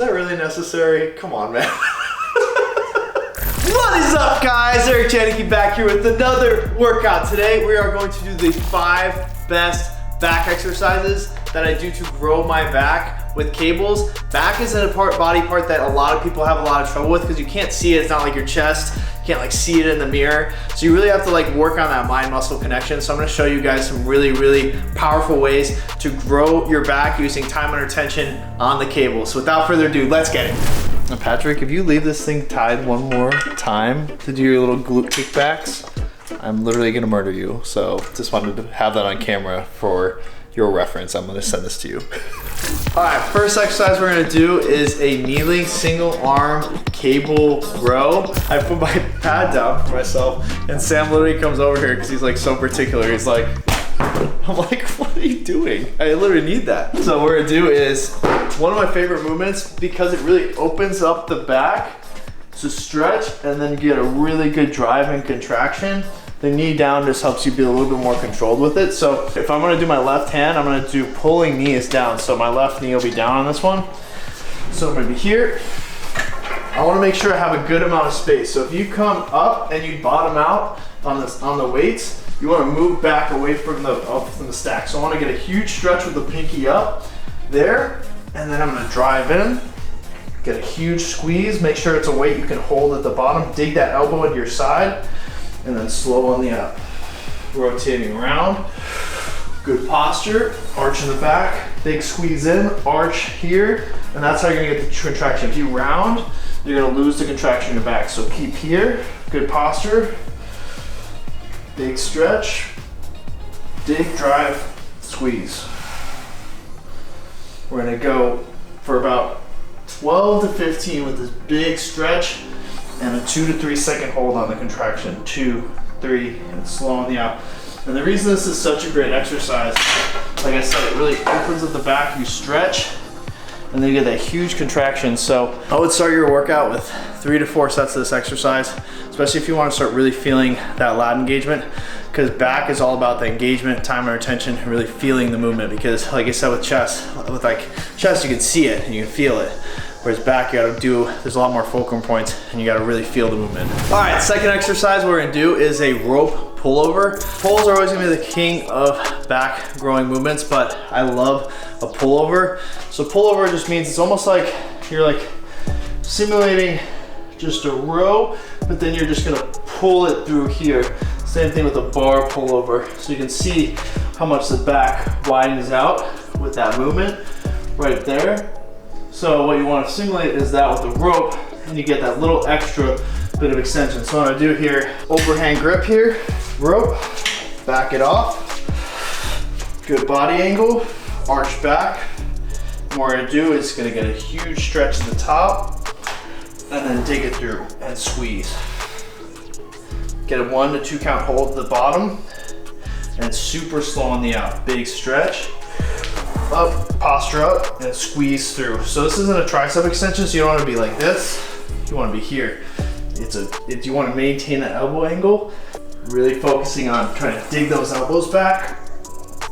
that really necessary? Come on, man. What is up, guys? Eric Janicki back here with another workout. Today we are going to do the 5 best back exercises that I do to grow my back with cables. Back is a body part that a lot of people have a lot of trouble with because you can't see it. It's not like your chest. You can't like see it in the mirror. So you really have to like work on that mind muscle connection. So I'm gonna show you guys some really powerful ways to grow your back using time under tension on the cable. So without further ado, let's get it. Now Patrick, if you leave this thing tied one more time to do your little glute kickbacks, I'm literally gonna murder you. So just wanted to have that on camera for your reference. I'm gonna send this to you. All right, first exercise we're gonna do is a kneeling single arm cable row. I put my pad down for myself and Sam literally comes over here because he's like so particular. He's like, I'm like, what are you doing? I literally need that. So what we're gonna do is one of my favorite movements because it really opens up the back to stretch and then get a really good drive and contraction. The knee down just helps you be a little bit more controlled with it. So if I'm gonna do my left hand, I'm gonna do pulling knees down. So my left knee will be down on this one. So I'm gonna be here. I wanna make sure I have a good amount of space. So if you come up and you bottom out on the weights, you wanna move back away from the stack. So I wanna get a huge stretch with the pinky up there, and then I'm gonna drive in, get a huge squeeze, make sure it's a weight you can hold at the bottom, dig that elbow into your side, and then slow on the up. Rotating around, good posture, arch in the back, big squeeze in, arch here, and that's how you're gonna get the contraction. If you round, you're gonna lose the contraction in your back. So keep here, good posture, big stretch, dig, drive, squeeze. We're gonna go for about 12 to 15 with this big stretch and a 2 to 3 second hold on the contraction. 2, 3, and slow on the out. And the reason this is such a great exercise, like I said, it really opens up the back, you stretch, and then you get that huge contraction. So I would start your workout with 3 to 4 sets of this exercise, especially if you want to start really feeling that lat engagement, because back is all about the engagement, time under tension, and really feeling the movement. Because like I said with chest you can see it and you can feel it. Whereas back, there's a lot more fulcrum points and you gotta really feel the movement. All right, second exercise we're gonna do is a rope pullover. Pulls are always gonna be the king of back growing movements, but I love a pullover. So pullover just means it's almost like you're like simulating just a row, but then you're just gonna pull it through here. Same thing with a bar pullover. So you can see how much the back widens out with that movement right there. So what you want to simulate is that with the rope, and you get that little extra bit of extension. So what I'm gonna do here, overhand grip here, rope, back it off, good body angle, arch back. And what we're gonna do is gonna get a huge stretch at the top, and then dig it through and squeeze. Get a 1 to 2 count hold at the bottom, and super slow on the out, big stretch. Up, posture up, and squeeze through. So this isn't a tricep extension, so you don't want to be like this. You want to be here. You want to maintain that elbow angle, really focusing on trying to dig those elbows back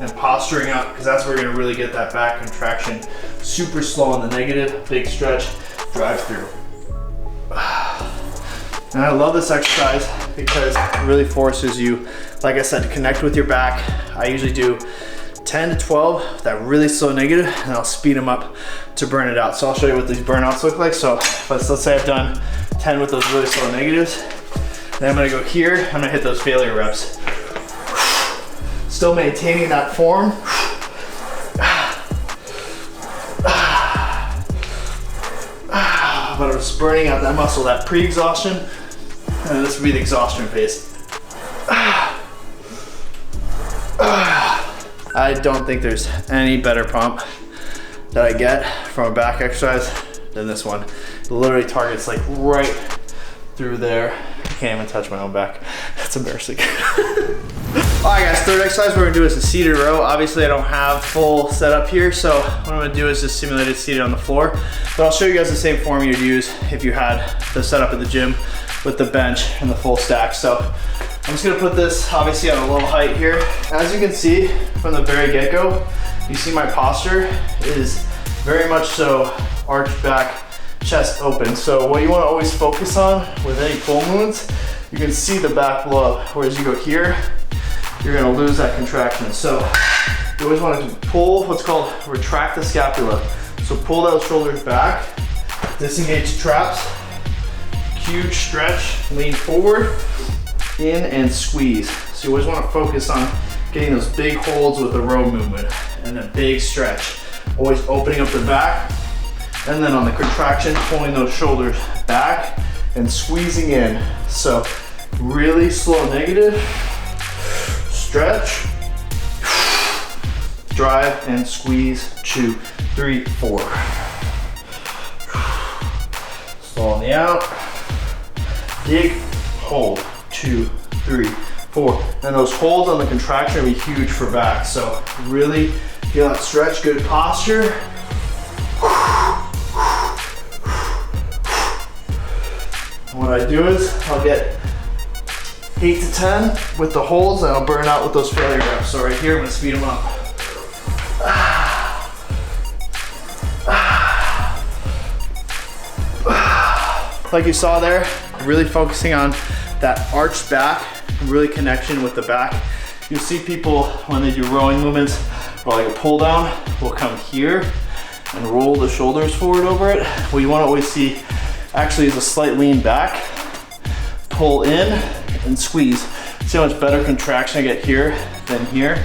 and posturing up, because that's where you're going to really get that back contraction. Super slow on the negative, big stretch, drive through. And I love this exercise because it really forces you, like I said, to connect with your back. I usually do 10 to 12, that really slow negative, and I'll speed them up to burn it out. So I'll show you what these burnouts look like. So let's say I've done 10 with those really slow negatives. Then I'm gonna go here, I'm gonna hit those failure reps. Still maintaining that form. But I'm just burning out that muscle, that pre-exhaustion, and this would be the exhaustion phase. I don't think there's any better pump that I get from a back exercise than this one. It literally targets like right through there. I can't even touch my own back. That's embarrassing. All right guys, third exercise we're gonna do is a seated row. Obviously I don't have full setup here, so what I'm gonna do is just simulate it seated on the floor. But I'll show you guys the same form you'd use if you had the setup at the gym with the bench and the full stack. So I'm just gonna put this obviously on a low height here. As you can see from the very get-go, you see my posture is very much so arch back, chest open. So what you want to always focus on with any pull movements, you can see the back blow up. Whereas you go here, you're going to lose that contraction. So you always want to pull what's called retract the scapula. So pull those shoulders back, disengage traps, huge stretch, lean forward, in and squeeze. So you always want to focus on getting those big holds with the row movement and a big stretch. Always opening up the back, and then on the contraction, pulling those shoulders back and squeezing in. So really slow negative, stretch, drive and squeeze, 2, 3, 4. Slow on the out, dig, hold, 2, 3, 4. And those holds on the contraction will be huge for back. So really feel that stretch, good posture. What I do is I'll get 8 to 10 with the holds, and I'll burn out with those failure reps. So right here, I'm gonna speed them up. Like you saw there, really focusing on that arched back, really connection with the back. You'll see people when they do rowing movements, or like a pull down, will come here and roll the shoulders forward over it. What you want to always see actually is a slight lean back, pull in and squeeze. See how much better contraction I get here than here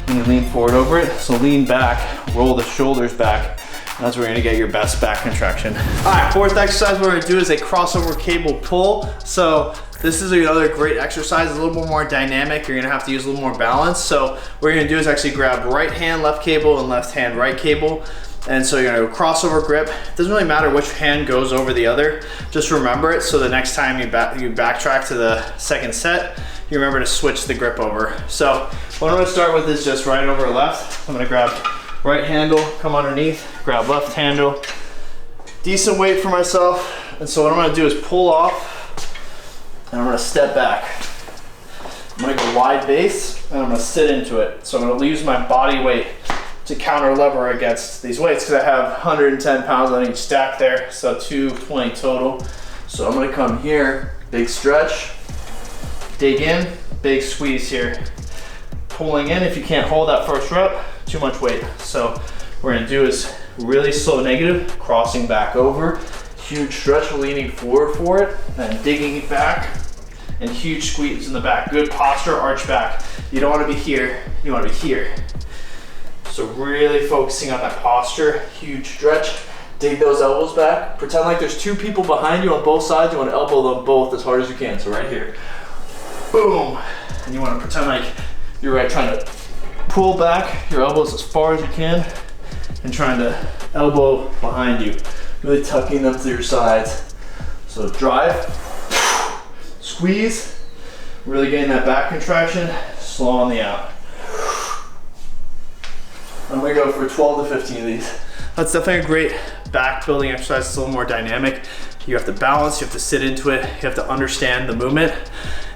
when you lean forward over it. So lean back, roll the shoulders back. That's where you're gonna get your best back contraction. All right, fourth exercise we're gonna do is a crossover cable pull. So this is another great exercise. It's a little bit more dynamic. You're gonna have to use a little more balance. So what you're gonna do is actually grab right hand left cable and left hand right cable. And so you're gonna go crossover grip. It doesn't really matter which hand goes over the other. Just remember it so the next time you backtrack to the second set, you remember to switch the grip over. So what I'm gonna start with is just right over left. I'm gonna grab right handle, come underneath, grab left handle. Decent weight for myself. And so what I'm gonna do is pull off, and I'm gonna step back. I'm gonna go wide base, and I'm gonna sit into it. So I'm gonna use my body weight to counter lever against these weights, because I have 110 pounds on each stack there, so 220 total. So I'm gonna come here, big stretch, dig in, big squeeze here. Pulling in, if you can't hold that first rep, too much weight. So what we're gonna do is really slow negative, crossing back over, huge stretch, leaning forward for it, and digging it back, and huge squeeze in the back. Good posture, arch back. You don't wanna be here, you wanna be here. So really focusing on that posture, huge stretch, dig those elbows back. Pretend like there's 2 people behind you on both sides. You wanna elbow them both as hard as you can. So right here, boom. And you wanna pretend like you're trying to pull back your elbows as far as you can and trying to elbow behind you, really tucking them to your sides. So drive, squeeze, really getting that back contraction, slow on the out. I'm gonna go for 12 to 15 of these. That's definitely a great back building exercise. It's a little more dynamic. You have to balance, you have to sit into it, you have to understand the movement,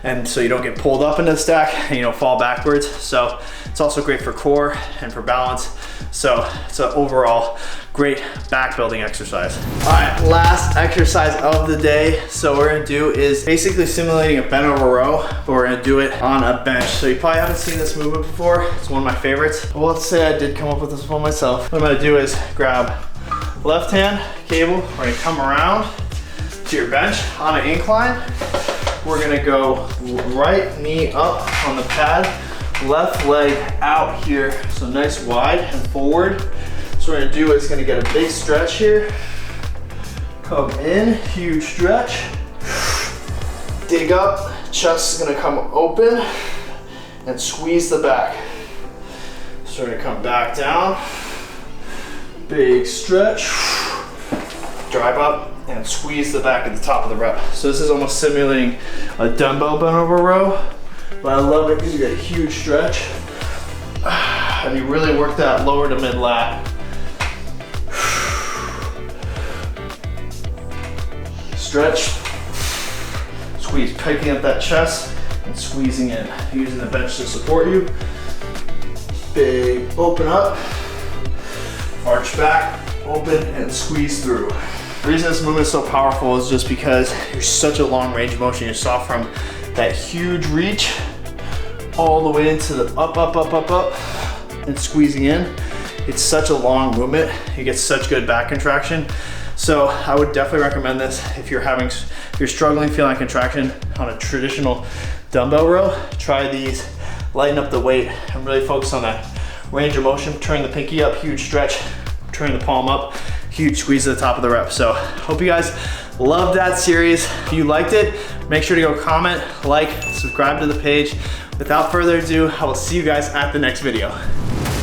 and so you don't get pulled up into the stack and you don't fall backwards. So it's also great for core and for balance. So it's an overall great back building exercise. All right, last exercise of the day. So what we're gonna do is basically simulating a bent over row, but we're gonna do it on a bench. So you probably haven't seen this movement before. It's one of my favorites. Well, let's say I did come up with this one myself. What I'm gonna do is grab left hand cable. We're gonna come around to your bench on an incline. We're gonna go right knee up on the pad, left leg out here. So nice wide and forward. So what we're gonna do is gonna get a big stretch here. Come in, huge stretch. Dig up, chest is gonna come open and squeeze the back. So we're gonna come back down, big stretch, drive up and squeeze the back at the top of the rep. So this is almost simulating a dumbbell bent over row, but I love it because you get a huge stretch and you really work that lower to mid lat. Stretch, squeeze, picking up that chest and squeezing in, using the bench to support you. Big open up, arch back, open and squeeze through. The reason this movement is so powerful is just because there's such a long range of motion. You saw from that huge reach all the way into the up, and squeezing in. It's such a long movement. You get such good back contraction. So I would definitely recommend this if you're struggling feeling contraction on a traditional dumbbell row. Try these, lighten up the weight and really focus on that range of motion. Turn the pinky up, huge stretch. Turn the palm up, huge squeeze at the top of the rep. So hope you guys loved that series. If you liked it, make sure to go comment, like, subscribe to the page. Without further ado, I will see you guys at the next video.